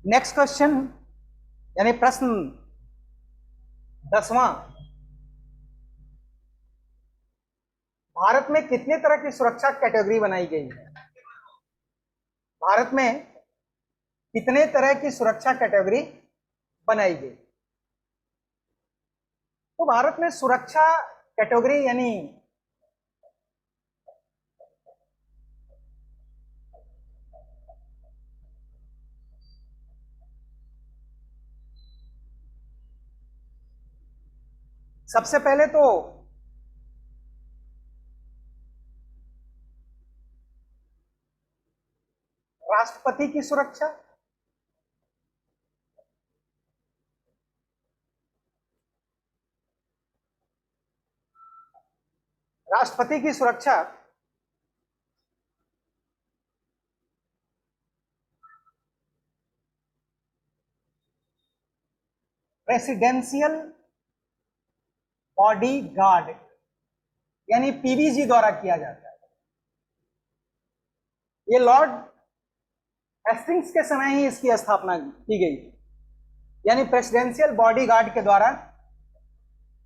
Next question यानी प्रश्न 10वां। भारत में कितने तरह की सुरक्षा कैटेगरी बनाई गई है? भारत में कितने तरह की सुरक्षा कैटेगरी बनाई गई? तो भारत में सुरक्षा कैटेगरी यानी सबसे पहले तो राष्ट्रपति की सुरक्षा, राष्ट्रपति की सुरक्षा प्रेसिडेंशियल बॉडी गार्ड यानी पीबीजी द्वारा किया जाता है। ये लॉर्ड हेस्टिंग्स के समय ही इसकी स्थापना की गई, यानी प्रेसिडेंशियल बॉडी गार्ड के द्वारा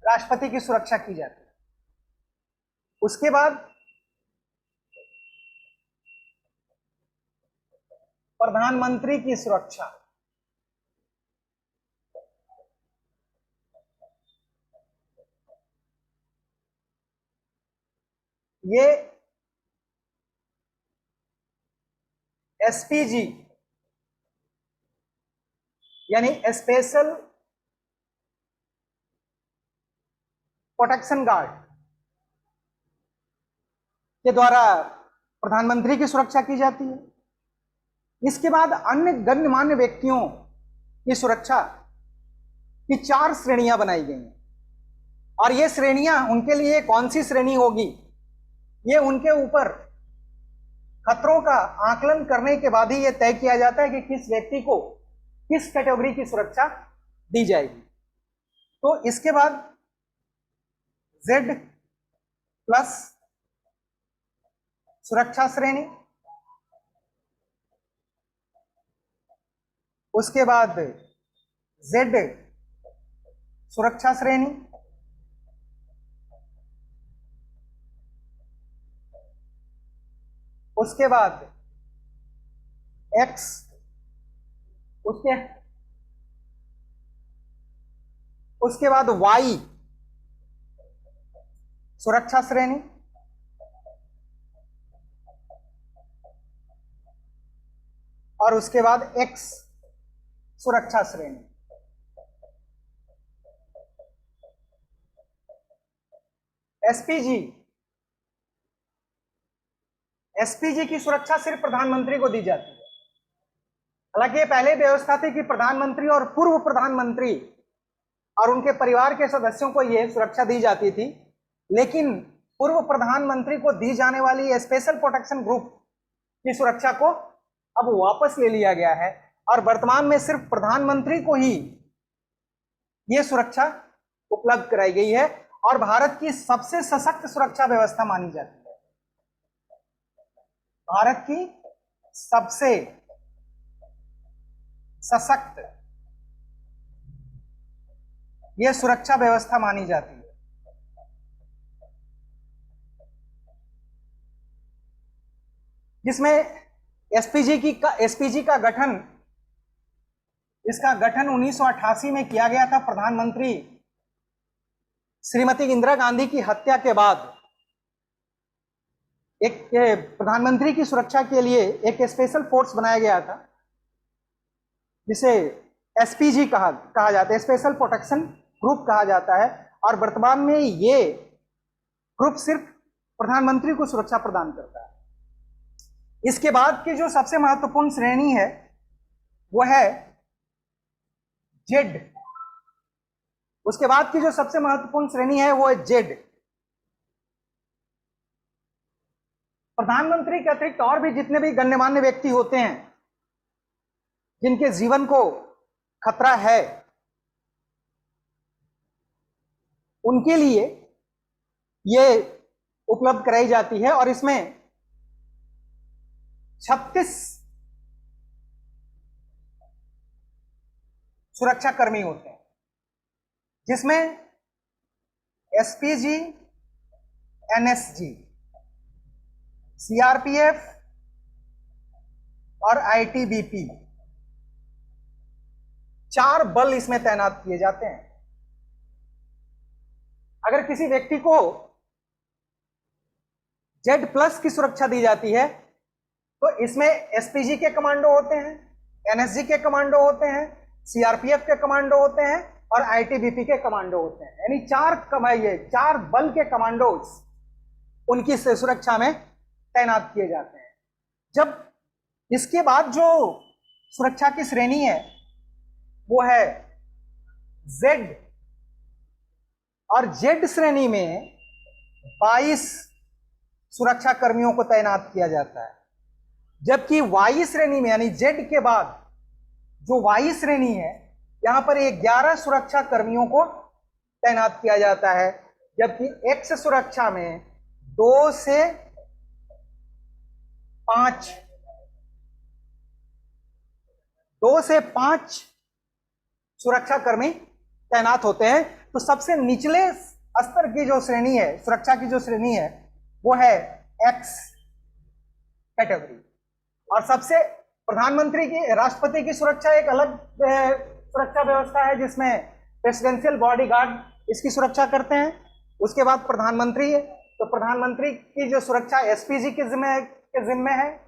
राष्ट्रपति की सुरक्षा की जाती है। उसके बाद प्रधानमंत्री की सुरक्षा, ये एसपीजी यानी स्पेशल प्रोटेक्शन गार्ड के द्वारा प्रधानमंत्री की सुरक्षा की जाती है। इसके बाद अन्य गणमान्य व्यक्तियों की सुरक्षा की 4 श्रेणियां बनाई गई हैं, और ये श्रेणियां उनके लिए कौन सी श्रेणी होगी, ये उनके ऊपर खतरों का आकलन करने के बाद ही यह तय किया जाता है कि किस व्यक्ति को किस कैटेगरी की सुरक्षा दी जाएगी। तो इसके बाद Z+ सुरक्षा श्रेणी, उसके बाद Z सुरक्षा श्रेणी, उसके बाद X, उसके बाद Y सुरक्षा श्रेणी, और उसके बाद X सुरक्षा श्रेणी। एसपीजी की सुरक्षा सिर्फ प्रधानमंत्री को दी जाती है। हालांकि ये पहले व्यवस्था थी कि प्रधानमंत्री और पूर्व प्रधानमंत्री और उनके परिवार के सदस्यों को यह सुरक्षा दी जाती थी, लेकिन पूर्व प्रधानमंत्री को दी जाने वाली स्पेशल प्रोटेक्शन ग्रुप की सुरक्षा को अब वापस ले लिया गया है, और वर्तमान में सिर्फ प्रधानमंत्री को ही यह सुरक्षा उपलब्ध कराई गई है, और भारत की सबसे सशक्त सुरक्षा व्यवस्था मानी जाती है। भारत की सबसे सशक्त यह सुरक्षा व्यवस्था मानी जाती है। जिसमें एसपीजी का गठन, इसका गठन 1988 में किया गया था। प्रधानमंत्री श्रीमती इंदिरा गांधी की हत्या के बाद एक प्रधानमंत्री की सुरक्षा के लिए एक स्पेशल फोर्स बनाया गया था, जिसे एसपीजी कहा जाता है, स्पेशल प्रोटेक्शन ग्रुप कहा जाता है। और वर्तमान में ये ग्रुप सिर्फ प्रधानमंत्री को सुरक्षा प्रदान करता है। इसके बाद की जो सबसे महत्वपूर्ण श्रेणी है वो है जेड। उसके बाद की जो सबसे महत्वपूर्ण श्रेणी है वो है जेड। प्रधानमंत्री के अतिरिक्त और भी जितने भी गणमान्य व्यक्ति होते हैं जिनके जीवन को खतरा है, उनके लिए ये उपलब्ध कराई जाती है। और इसमें 36 सुरक्षा कर्मी होते हैं, जिसमें एसपीजी, एनएसजी, सीआरपीएफ और आईटीबीपी, 4 बल इसमें तैनात किए जाते हैं। अगर किसी व्यक्ति को Z+ की सुरक्षा दी जाती है तो इसमें एसपीजी के कमांडो होते हैं, एनएसजी के कमांडो होते हैं, सीआरपीएफ के कमांडो होते हैं और आईटीबीपी के कमांडो होते हैं। यानी 4 बल के कमांडोज उनकी सुरक्षा में तैनात किए जाते हैं। जब इसके बाद जो सुरक्षा की श्रेणी है वो है Z, और Z श्रेणी में 22 सुरक्षा कर्मियों को तैनात किया जाता है, जबकि Y श्रेणी में यानी Z के बाद जो Y श्रेणी है यहां पर 11 सुरक्षा कर्मियों को तैनात किया जाता है, जबकि X सुरक्षा में 2 से 5 सुरक्षा कर्मी तैनात होते हैं। तो सबसे निचले स्तर की जो श्रेणी है, सुरक्षा की जो श्रेणी है वो है X कैटेगरी। और सबसे प्रधानमंत्री की, राष्ट्रपति की सुरक्षा एक अलग सुरक्षा व्यवस्था है जिसमें प्रेसिडेंशियल बॉडीगार्ड इसकी सुरक्षा करते हैं। उसके बाद प्रधानमंत्री है, तो प्रधानमंत्री की जो सुरक्षा एसपीजी के जिम्मे है,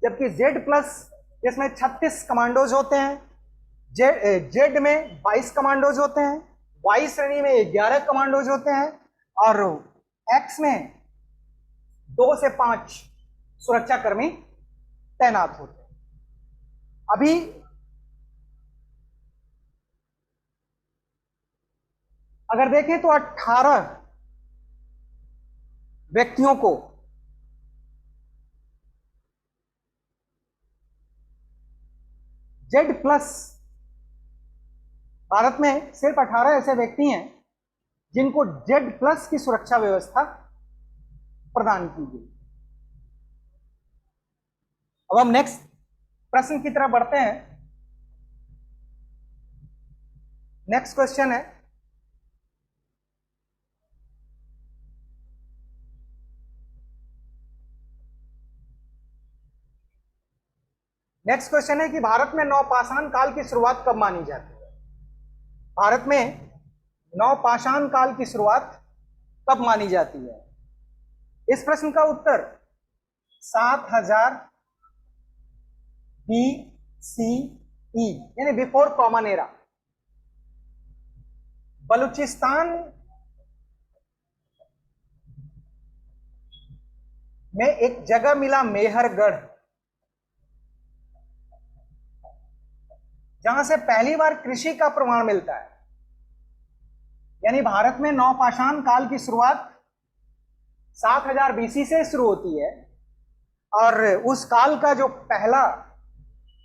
जबकि Z+ जिसमें 36 कमांडोज होते हैं, जेड में 22 कमांडोज होते हैं, Y श्रेणी में 11 कमांडोज होते हैं और X में 2 से 5 सुरक्षा कर्मी तैनात होते हैं। अभी अगर देखें तो 18 व्यक्तियों को Z+, भारत में सिर्फ 18 ऐसे व्यक्ति हैं जिनको Z+ की सुरक्षा व्यवस्था प्रदान की गई। अब हम नेक्स्ट प्रश्न की तरफ बढ़ते हैं। नेक्स्ट क्वेश्चन है, कि भारत में नवपाषाण काल की शुरुआत कब मानी जाती है? भारत में नवपाषाण काल की शुरुआत कब मानी जाती है? इस प्रश्न का उत्तर 7000 BCE यानी बिफोर कॉमन एरा। बलूचिस्तान में एक जगह मिला मेहरगढ़, जहां से पहली बार कृषि का प्रमाण मिलता है। यानी भारत में नवपाषाण काल की शुरुआत 7000 BC से शुरू होती है और उस काल का जो पहला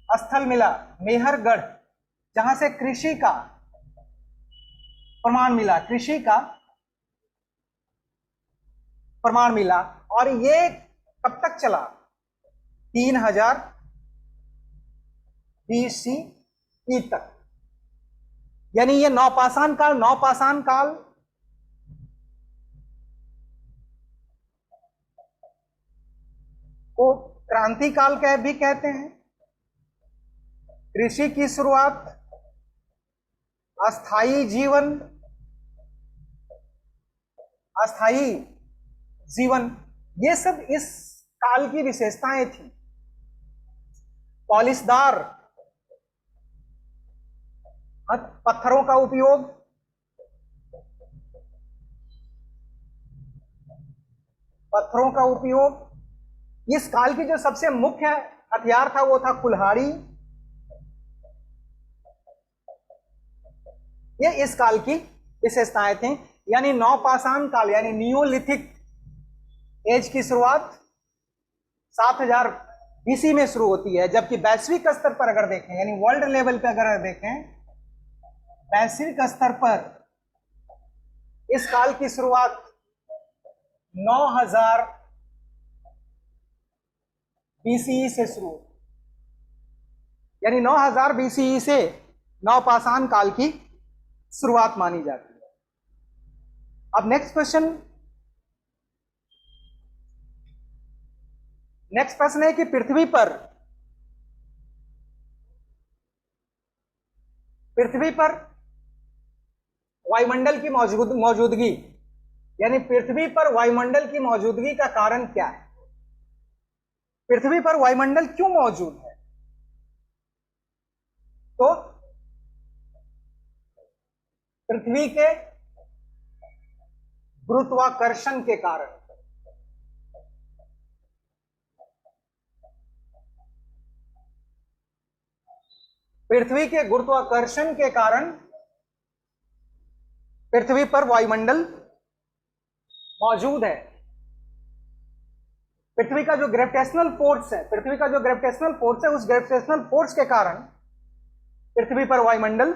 स्थल मिला मेहरगढ़, जहां से कृषि का प्रमाण मिला, और ये कब तक चला? 3000 BCE तक। यानी ये नवपाषाण काल को क्रांति काल भी कहते हैं। कृषि की शुरुआत, अस्थाई जीवन, ये सब इस काल की विशेषताएं थी। पॉलिशदार पत्थरों का उपयोग, इस काल की जो सबसे मुख्य हथियार था वो था कुल्हाड़ी। ये इस काल की विशेषताएं थी। यानी नवपाषाण काल यानी नियोलिथिक एज की शुरुआत 7000 BC में शुरू होती है, जबकि वैश्विक स्तर पर अगर देखें, यानी वर्ल्ड लेवल पे अगर देखें, वैश्विक स्तर पर इस काल की शुरुआत 9000 BCE से शुरू, यानी 9000 BCE से नवपाषाण काल की शुरुआत मानी जाती है। अब नेक्स्ट प्रश्न है कि पृथ्वी पर वायुमंडल की मौजूदगी, यानी पृथ्वी पर वायुमंडल की मौजूदगी का कारण क्या है? पृथ्वी पर वायुमंडल क्यों मौजूद है? तो पृथ्वी के गुरुत्वाकर्षण के कारण। पृथ्वी के गुरुत्वाकर्षण के कारण पृथ्वी पर वायुमंडल मौजूद है। पृथ्वी का जो ग्रेविटेशनल फोर्स है, उस ग्रेविटेशनल फोर्स के कारण पृथ्वी पर वायुमंडल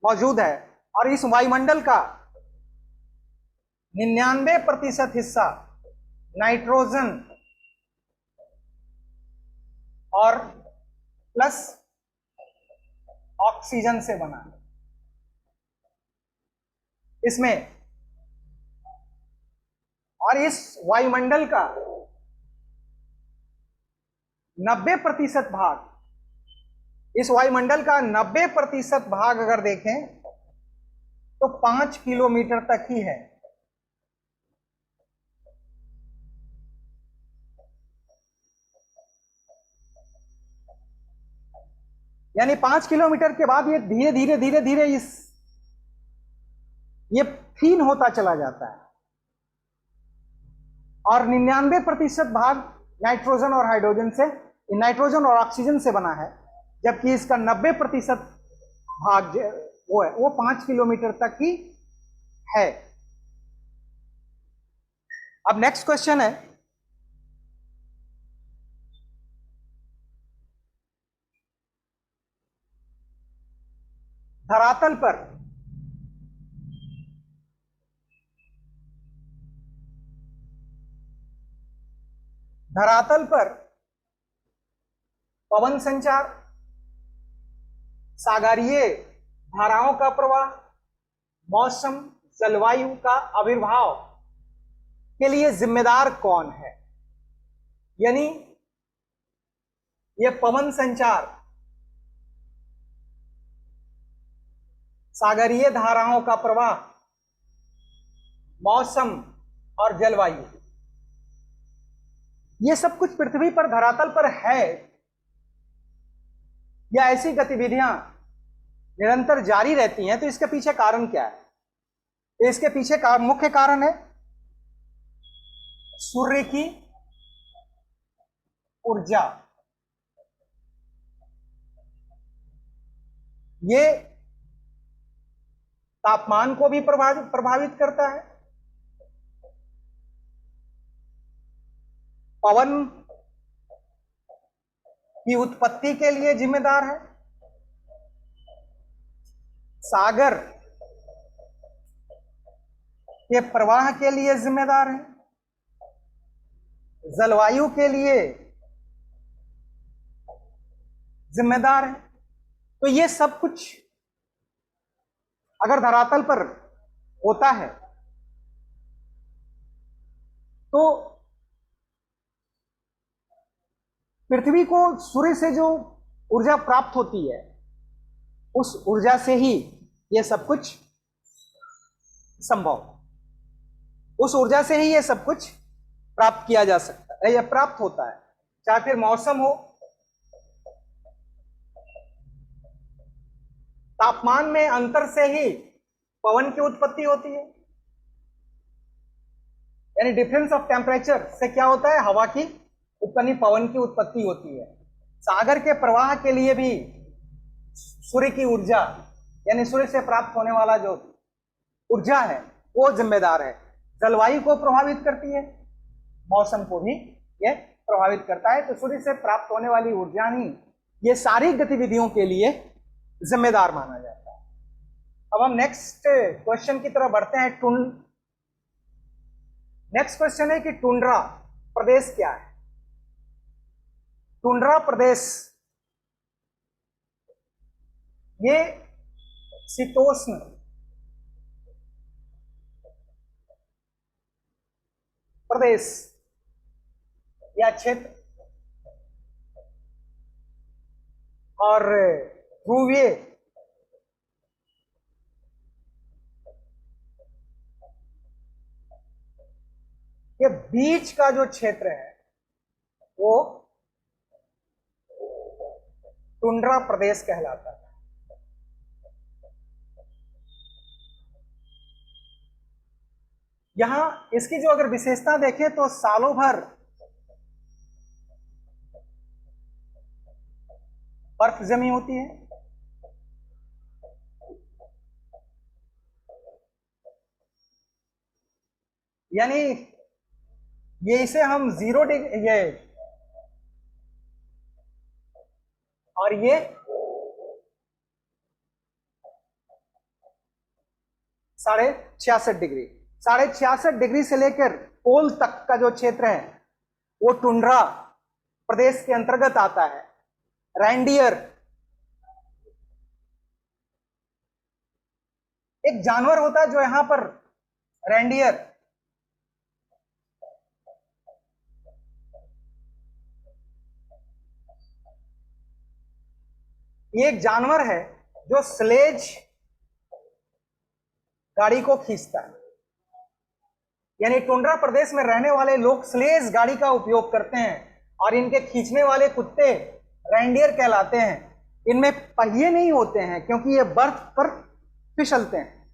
मौजूद है। और इस वायुमंडल का 99% हिस्सा नाइट्रोजन और प्लस ऑक्सीजन से बना है। इसमें और इस वायुमंडल का 90% भाग, इस वायुमंडल का 90% भाग अगर देखें तो 5 किलोमीटर तक ही है। यानी 5 किलोमीटर के बाद ये धीरे धीरे ये क्षीण होता चला जाता है और 99% भाग नाइट्रोजन और हाइड्रोजन से, नाइट्रोजन और ऑक्सीजन से बना है, जबकि इसका 90% भाग वो 5 किलोमीटर तक ही है। अब नेक्स्ट क्वेश्चन है, धरातल पर पवन संचार, सागरीय धाराओं का प्रवाह, मौसम, जलवायु का आविर्भाव के लिए जिम्मेदार कौन है? यानी यह पवन संचार, सागरीय धाराओं का प्रवाह, मौसम और जलवायु, ये सब कुछ पृथ्वी पर धरातल पर है या ऐसी गतिविधियां निरंतर जारी रहती हैं? तो इसके पीछे कारण क्या है? इसके पीछे का मुख्य कारण है सूर्य की ऊर्जा। ये तापमान को भी प्रभावित करता है, पवन की उत्पत्ति के लिए जिम्मेदार है, सागर के प्रवाह के लिए जिम्मेदार है, जलवायु के लिए जिम्मेदार है। तो ये सब कुछ अगर धरातल पर होता है तो पृथ्वी को सूर्य से जो ऊर्जा प्राप्त होती है, उस ऊर्जा से ही यह सब कुछ संभव, उस ऊर्जा से ही यह सब कुछ प्राप्त किया जा सकता है या प्राप्त होता है। चाहे फिर मौसम हो, तापमान में अंतर से ही पवन की उत्पत्ति होती है। यानी डिफरेंस ऑफ टेम्परेचर से क्या होता है? हवा की उत्पत्ति, पवन की उत्पत्ति होती है। सागर के प्रवाह के लिए भी सूर्य की ऊर्जा, यानी सूर्य से प्राप्त होने वाला जो ऊर्जा है वो जिम्मेदार है। जलवायु को प्रभावित करती है, मौसम को भी यह प्रभावित करता है। तो सूर्य से प्राप्त होने वाली ऊर्जा ही ये सारी गतिविधियों के लिए जिम्मेदार माना जाता है। अब हम नेक्स्ट क्वेश्चन की तरफ बढ़ते हैं। नेक्स्ट क्वेश्चन है कि टुंड्रा प्रदेश क्या है? टुंड्रा प्रदेश ये शीतोष्ण प्रदेश या क्षेत्र और ध्रुवीय के बीच का जो क्षेत्र है वो टुंड्रा प्रदेश कहलाता है। यहां इसकी जो अगर विशेषता देखें तो सालों भर बर्फ जमी होती है, यानी ये इसे हम 0 डिग्री ये और ये 66.5 डिग्री, 66.5 डिग्री से लेकर पोल तक का जो क्षेत्र है वो टुंड्रा प्रदेश के अंतर्गत आता है। रेंडियर एक जानवर होता है जो यहां पर रेंडियर ये एक जानवर है जो स्लेज गाड़ी को खींचता है, यानी टुंड्रा प्रदेश में रहने वाले लोग स्लेज गाड़ी का उपयोग करते हैं और इनके खींचने वाले कुत्ते रेंडियर कहलाते हैं। इनमें पहिए नहीं होते हैं क्योंकि ये बर्फ पर फिसलते हैं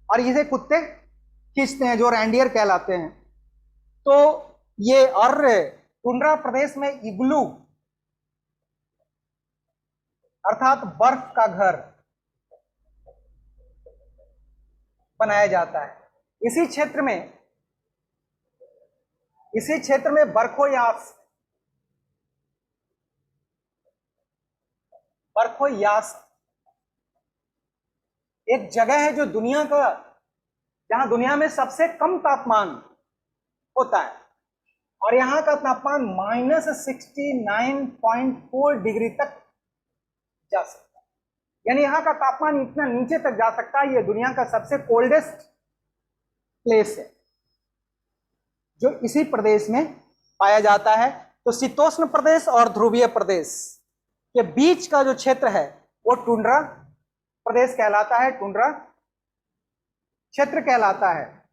और इसे कुत्ते खींचते हैं जो रेंडियर कहलाते हैं। तो ये और टुंड्रा प्रदेश में इग्लू अर्थात बर्फ का घर बनाया जाता है। इसी क्षेत्र में बर्खोयास एक जगह है जो जहां दुनिया में सबसे कम तापमान होता है और यहां का तापमान -69.4 डिग्री तक जा सकता है, यानी यहां का तापमान इतना नीचे तक जा सकता है। यह दुनिया का सबसे कोल्डेस्ट प्लेस है जो इसी प्रदेश में पाया जाता है। तो शीतोष्ण प्रदेश और ध्रुवीय प्रदेश के बीच का जो क्षेत्र है वो टुंड्रा प्रदेश कहलाता है, टुंड्रा क्षेत्र कहलाता है।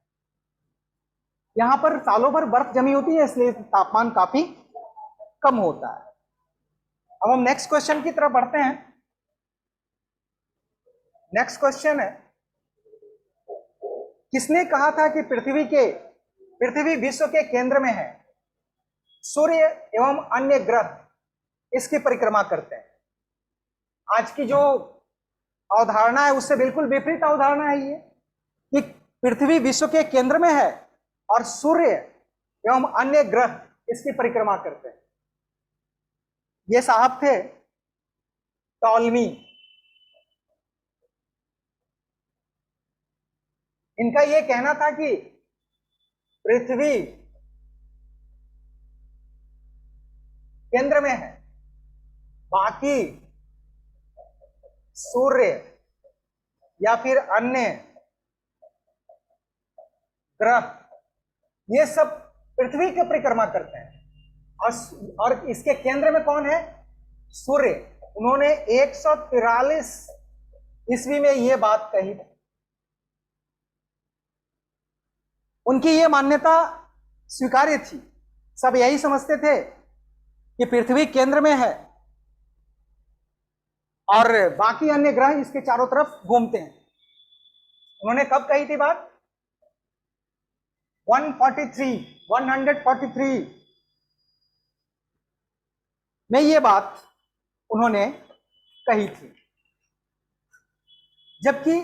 यहां पर सालों भर बर्फ जमी होती है इसलिए तापमान काफी कम होता है। अब हम नेक्स्ट क्वेश्चन की तरफ बढ़ते हैं। नेक्स्ट क्वेश्चन है, किसने कहा था कि पृथ्वी विश्व के केंद्र में है, सूर्य एवं अन्य ग्रह इसकी परिक्रमा करते हैं। आज की जो अवधारणा है उससे बिल्कुल विपरीत अवधारणा है ये कि पृथ्वी विश्व के केंद्र में है और सूर्य एवं अन्य ग्रह इसकी परिक्रमा करते हैं। ये साहब थे टॉलमी। इनका यह कहना था कि पृथ्वी केंद्र में है, बाकी सूर्य या फिर अन्य ग्रह ये सब पृथ्वी की परिक्रमा करते हैं और इसके केंद्र में कौन है? सूर्य। उन्होंने 143 ईस्वी में यह बात कही थी। उनकी यह मान्यता स्वीकार्य थी। सब यही समझते थे कि पृथ्वी केंद्र में है और बाकी अन्य ग्रह इसके चारों तरफ घूमते हैं। उन्होंने कब कही थी बात? 143 में यह बात उन्होंने कही थी, जबकि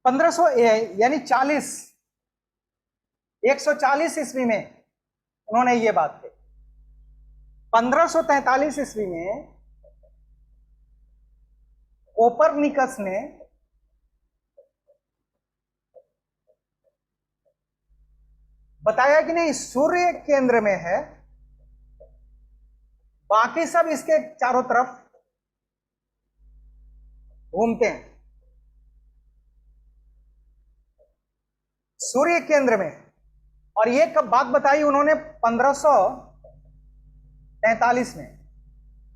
1500 यानी 140 ईस्वी में उन्होंने ये बात कही। 1543 ईस्वी में कोपरनिकस ने बताया कि नहीं, सूर्य केंद्र में है, बाकी सब इसके चारों तरफ घूमते हैं। सूर्य केंद्र में। और ये कब बात बताई उन्होंने? 1543 में।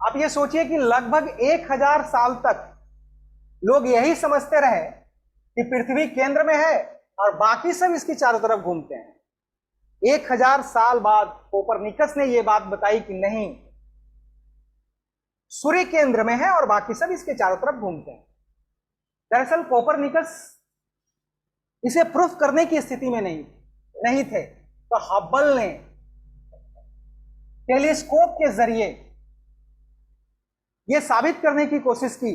आप ये सोचिए कि लगभग 1000 साल तक लोग यही समझते रहे कि पृथ्वी केंद्र में है और बाकी सब इसकी चारों तरफ घूमते हैं। 1000 साल बाद कोपरनिकस ने यह बात बताई कि नहीं, सूर्य केंद्र में है और बाकी सब इसके चारों तरफ घूमते हैं। दरअसल कोपरनिकस इसे प्रूफ करने की स्थिति में नहीं थे, तो हब्बल ने टेलीस्कोप के जरिए यह साबित करने की कोशिश की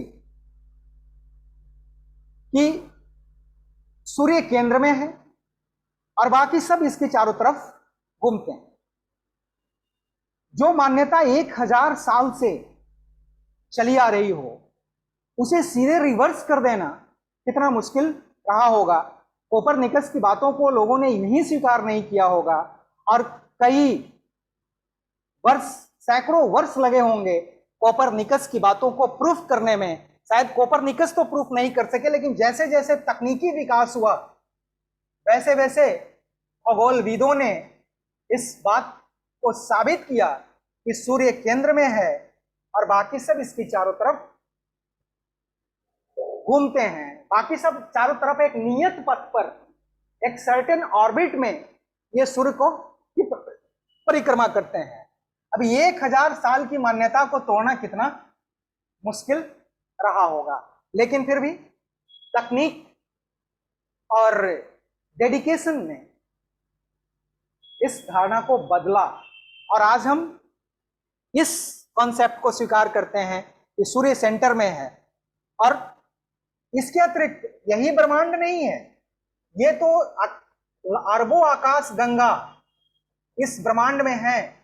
कि सूर्य केंद्र में है और बाकी सब इसके चारों तरफ घूमते हैं। जो मान्यता 1000 साल से चली आ रही हो, उसे सीधे रिवर्स कर देना कितना मुश्किल रहा होगा। कोपरनिकस की बातों को लोगों ने यूं ही स्वीकार नहीं किया होगा और कई वर्ष, सैकड़ों वर्ष लगे होंगे कोपरनिकस की बातों को प्रूफ करने में। शायद कोपरनिकस तो प्रूफ नहीं कर सके, लेकिन जैसे जैसे तकनीकी विकास हुआ वैसे वैसे खगोलविदों ने इस बात को साबित किया कि सूर्य केंद्र में है और बाकी सब इसकी चारों तरफ घूमते हैं। बाकी सब चारों तरफ एक नियत पथ पर, एक सर्टेन ऑर्बिट में ये सूर्य को परिक्रमा करते हैं। अब 1000 साल की मान्यता को तोड़ना कितना मुश्किल रहा होगा, लेकिन फिर भी तकनीक और डेडिकेशन ने इस धारणा को बदला और आज हम इस कॉन्सेप्ट को स्वीकार करते हैं कि सूर्य सेंटर में है। और इसके अतिरिक्त यही ब्रह्मांड नहीं है, ये तो अरबों आकाश गंगा इस ब्रह्मांड में है।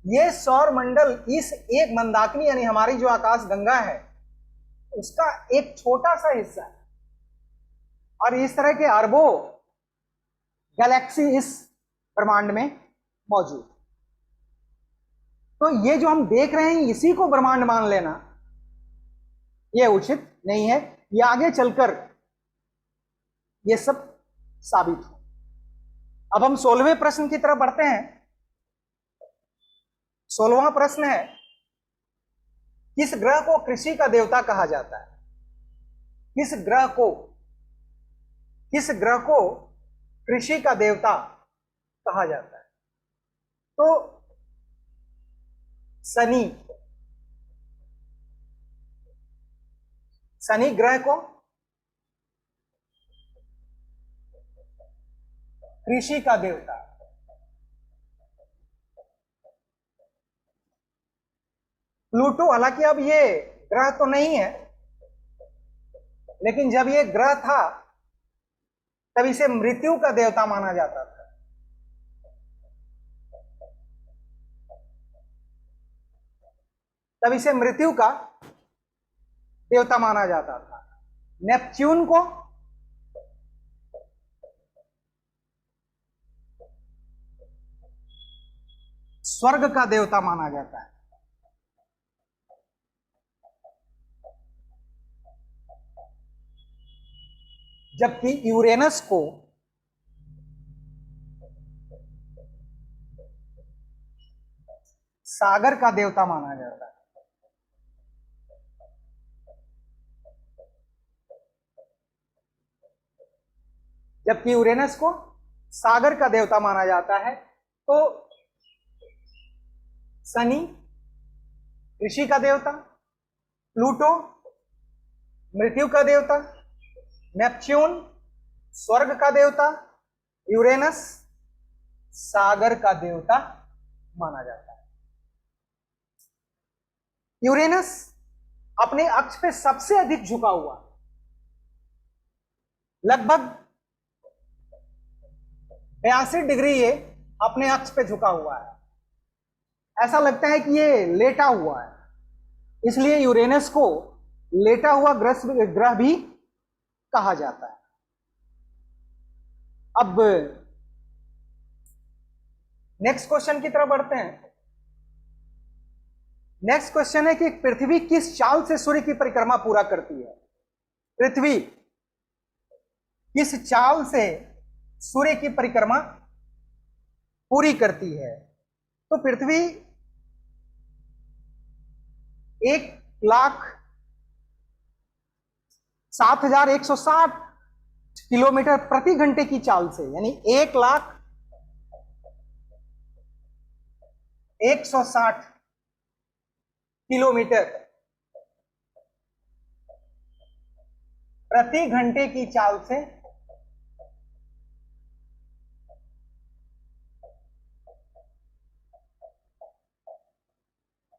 ये सौर मंडल, इस एक मंदाकिनी यानी हमारी जो आकाश गंगा है, उसका एक छोटा सा हिस्सा है। और इस तरह के अरबों गैलेक्सी इस ब्रह्मांड में मौजूद। तो ये जो हम देख रहे हैं इसी को ब्रह्मांड मान लेना ये उचित नहीं है। ये आगे चलकर ये सब साबित हो। अब हम 16वें प्रश्न की तरफ बढ़ते हैं। 16वां प्रश्न है, किस ग्रह को कृषि का देवता कहा जाता है? किस ग्रह को कृषि का देवता कहा जाता है? तो शनि ग्रह को कृषि का देवता। प्लूटो, हालांकि अब ये ग्रह तो नहीं है, लेकिन जब ये ग्रह था तब इसे मृत्यु का देवता माना जाता था। तब इसे मृत्यु का देवता माना जाता था। नेपच्यून को स्वर्ग का देवता माना जाता है। जबकि यूरेनस को सागर का देवता माना जाता है। जबकि यूरेनस को सागर का देवता माना जाता है। तो शनि कृषि का देवता, प्लूटो मृत्यु का देवता, नेपच्यून स्वर्ग का देवता, यूरेनस सागर का देवता माना जाता है। यूरेनस अपने अक्ष पे सबसे अधिक झुका हुआ, लगभग 82 डिग्री ये अपने अक्ष पे झुका हुआ है। ऐसा लगता है कि ये लेटा हुआ है, इसलिए यूरेनस को लेटा हुआ ग्रह भी कहा जाता है। अब नेक्स्ट क्वेश्चन की तरफ बढ़ते हैं। नेक्स्ट क्वेश्चन है कि पृथ्वी किस चाल से सूर्य की परिक्रमा पूरा करती है? पृथ्वी किस चाल से सूर्य की परिक्रमा पूरी करती है। तो पृथ्वी 1,07,160 किलोमीटर प्रति घंटे की चाल से, यानी 1,01,60 किलोमीटर प्रति घंटे की चाल से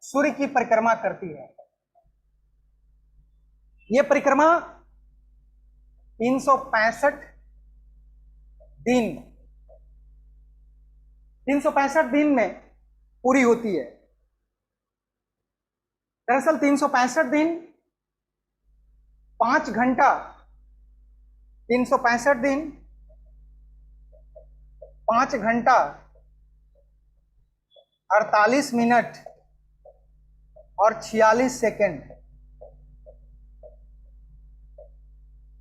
सूर्य की परिक्रमा करती है। यह परिक्रमा 365 दिन 365 दिन में पूरी होती है। दरअसल 365 दिन 5 घंटा 365 दिन 5 घंटा 48 मिनट और 46 सेकंड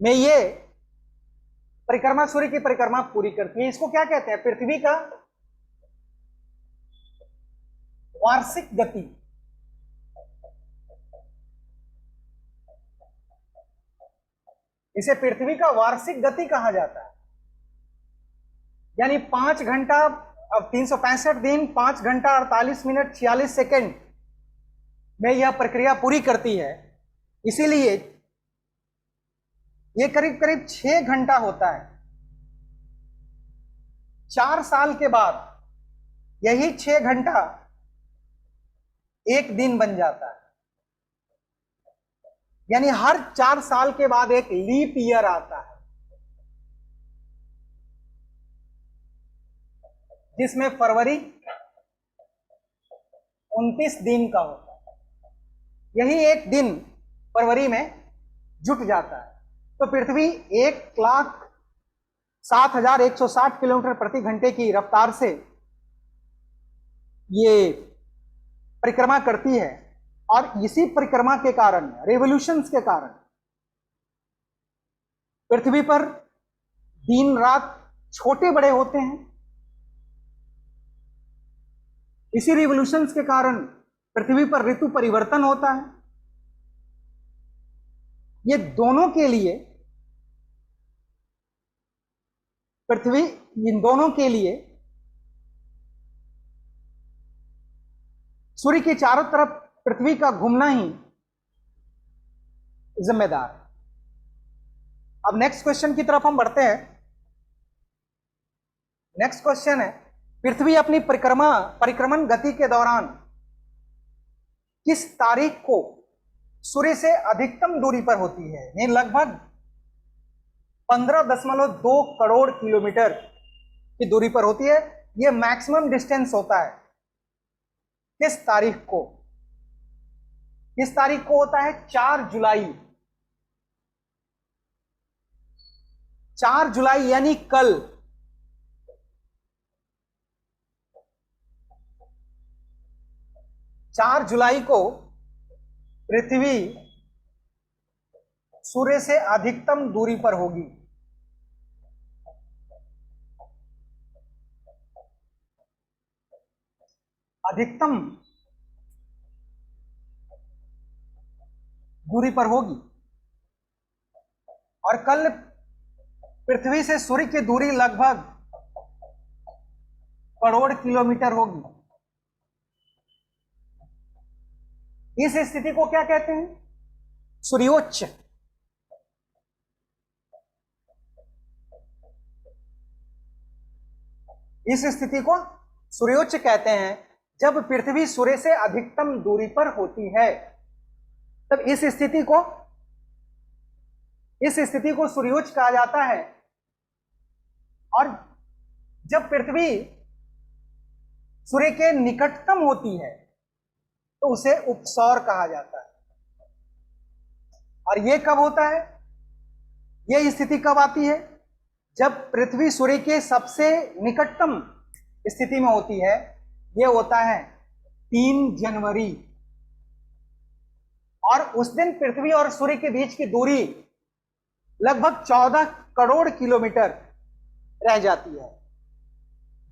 में ये परिक्रमा, सूर्य की परिक्रमा पूरी करती है। इसको क्या कहते हैं? पृथ्वी का वार्षिक गति। इसे पृथ्वी का वार्षिक गति कहा जाता है। यानी 5 घंटा, अब 365 दिन 5 घंटा 48 मिनट 46 सेकंड में यह प्रक्रिया पूरी करती है। इसीलिए यह करीब करीब 6 घंटा होता है। 4 साल के बाद यही 6 घंटा एक दिन बन जाता है। यानी हर 4 साल के बाद एक लीप ईयर आता है, जिसमें फरवरी 29 दिन का होता है। यही एक दिन फरवरी में जुट जाता है। तो पृथ्वी 1,07,160 किलोमीटर प्रति घंटे की रफ्तार से ये परिक्रमा करती है। और इसी परिक्रमा के कारण, रेवोल्यूशंस के कारण, पृथ्वी पर दिन रात छोटे बड़े होते हैं। इसी रिवोल्यूशंस के कारण पृथ्वी पर ऋतु परिवर्तन होता है। ये दोनों के लिए इन दोनों के लिए सूर्य के चारों तरफ पृथ्वी का घूमना ही जिम्मेदार है। अब नेक्स्ट क्वेश्चन की तरफ हम बढ़ते हैं। नेक्स्ट क्वेश्चन है, पृथ्वी अपनी परिक्रमण गति के दौरान किस तारीख को सूर्य से अधिकतम दूरी पर होती है? ये लगभग 15.2 करोड़ किलोमीटर की दूरी पर होती है। यह मैक्सिमम डिस्टेंस होता है। किस तारीख को? किस तारीख को होता है? 4 जुलाई। 4 जुलाई यानी कल। चार जुलाई को पृथ्वी सूर्य से अधिकतम दूरी पर होगी। अधिकतम दूरी पर होगी। और कल पृथ्वी से सूर्य की दूरी लगभग करोड़ किलोमीटर होगी। इस स्थिति को क्या कहते हैं? सूर्योच्च। इस स्थिति को सूर्योच्च कहते हैं। जब पृथ्वी सूर्य से अधिकतम दूरी पर होती है, तब इस स्थिति को सूर्योच्च कहा जाता है। और जब पृथ्वी सूर्य के निकटतम होती है तो उसे उपसौर कहा जाता है। और यह कब होता है? यह स्थिति कब आती है? जब पृथ्वी सूर्य के सबसे निकटतम स्थिति में होती है। यह होता है 3 जनवरी। और उस दिन पृथ्वी और सूर्य के बीच की दूरी लगभग 14 करोड़ किलोमीटर रह जाती है,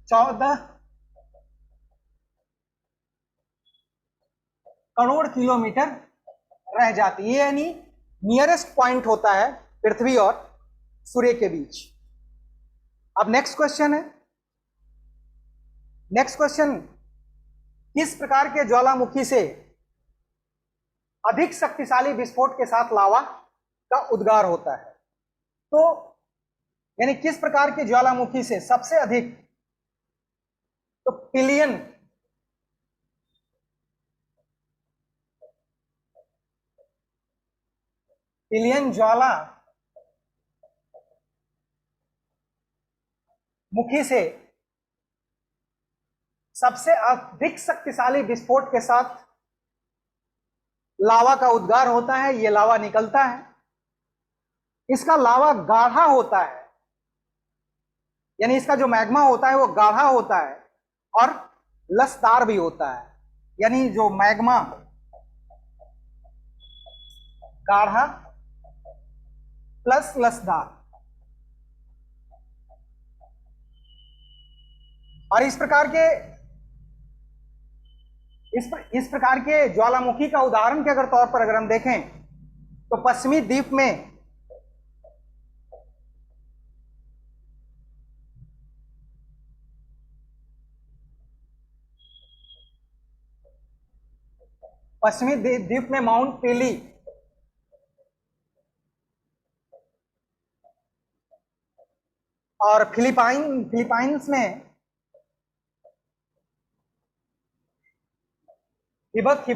14 करोड़ किलोमीटर रह जाती है, यानी नियरेस्ट पॉइंट होता है पृथ्वी और सूर्य के बीच। अब नेक्स्ट क्वेश्चन है, नेक्स्ट क्वेश्चन, किस प्रकार के ज्वालामुखी से अधिक शक्तिशाली विस्फोट के साथ लावा का उद्गार होता है? तो यानी किस प्रकार के ज्वालामुखी से सबसे अधिक, तो पिलियन ज्वाला मुखी से सबसे अधिक शक्तिशाली विस्फोट के साथ लावा का उद्गार होता है, यह लावा निकलता है। इसका लावा गाढ़ा होता है, यानी इसका जो मैग्मा होता है वो गाढ़ा होता है और लसदार भी होता है, यानी जो मैग्मा गाढ़ा प्लस लसदार। और इस प्रकार के ज्वालामुखी का उदाहरण के अगर तौर पर अगर हम देखें तो पश्चिमी द्वीप में माउंट पेली और फिलीपाइंस में हिबक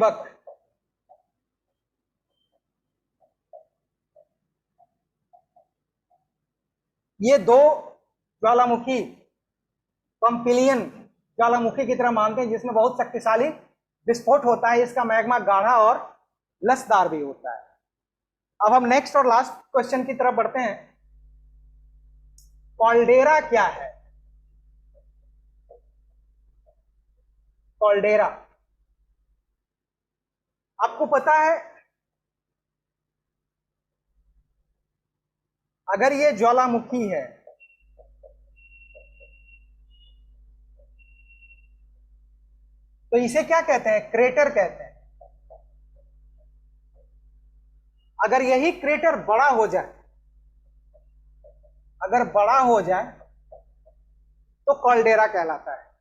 ये दो ज्वालामुखी पंपिलियन ज्वालामुखी की तरह मानते हैं, जिसमें बहुत शक्तिशाली विस्फोट होता है। इसका मैग्मा गाढ़ा और लसदार भी होता है। अब हम नेक्स्ट और लास्ट क्वेश्चन की तरफ बढ़ते हैं। कॉल्डेरा क्या है? कॉल्डेरा आपको पता है, अगर ये ज्वालामुखी है तो इसे क्या कहते हैं? क्रेटर कहते हैं। अगर यही क्रेटर बड़ा हो जाए, अगर बड़ा हो जाए तो कॉल्डेरा कहलाता है।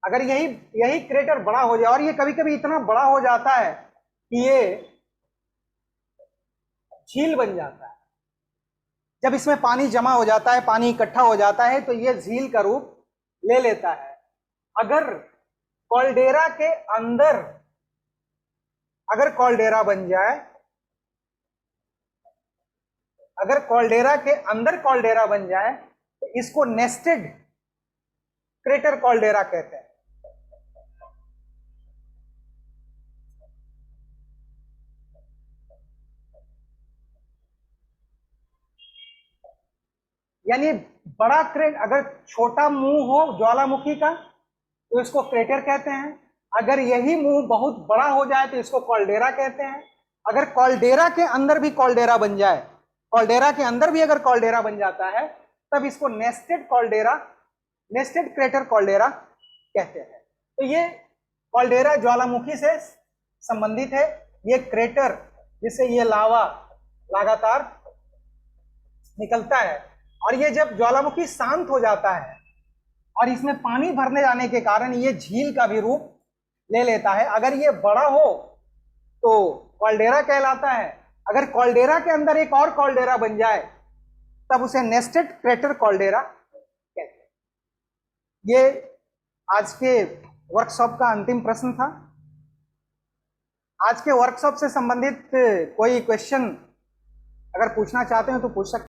अगर यही क्रेटर बड़ा हो जाए, और ये कभी कभी इतना बड़ा हो जाता है कि ये झील बन जाता है। जब इसमें पानी जमा हो जाता है, पानी इकट्ठा हो जाता है, तो ये झील का रूप ले लेता है। अगर कॉल्डेरा के अंदर कॉल्डेरा बन जाए, अगर कॉल्डेरा के अंदर कॉल्डेरा बन जाए तो इसको नेस्टेड क्रेटर कॉल्डेरा कहते हैं। यानी बड़ा क्रेटर, अगर छोटा मुंह हो ज्वालामुखी का तो इसको क्रेटर कहते हैं। अगर यही मुंह बहुत बड़ा हो जाए तो इसको कॉल्डेरा कहते हैं। अगर कॉल्डेरा के अंदर भी कॉल्डेरा बन जाए, कॉल्डेरा के अंदर भी अगर कॉल्डेरा बन जाता है, तब इसको नेस्टेड क्रेटर कॉल्डेरा कहते हैं। तो ये कॉल्डेरा ज्वालामुखी से संबंधित है। ये क्रेटर जिससे ये लावा लगातार निकलता है, और ये जब ज्वालामुखी शांत हो जाता है और इसमें पानी भरने जाने के कारण ये झील का भी रूप ले लेता है। अगर ये बड़ा हो तो कॉल्डेरा कहलाता है। अगर कॉल्डेरा के अंदर एक और कॉल्डेरा बन जाए तब उसे नेस्टेड क्रेटर कॉल्डेरा कहते हैं। ये आज के वर्कशॉप का अंतिम प्रश्न था। आज के वर्कशॉप से संबंधित कोई क्वेश्चन अगर पूछना चाहते हैं तो पूछ सकते हैं।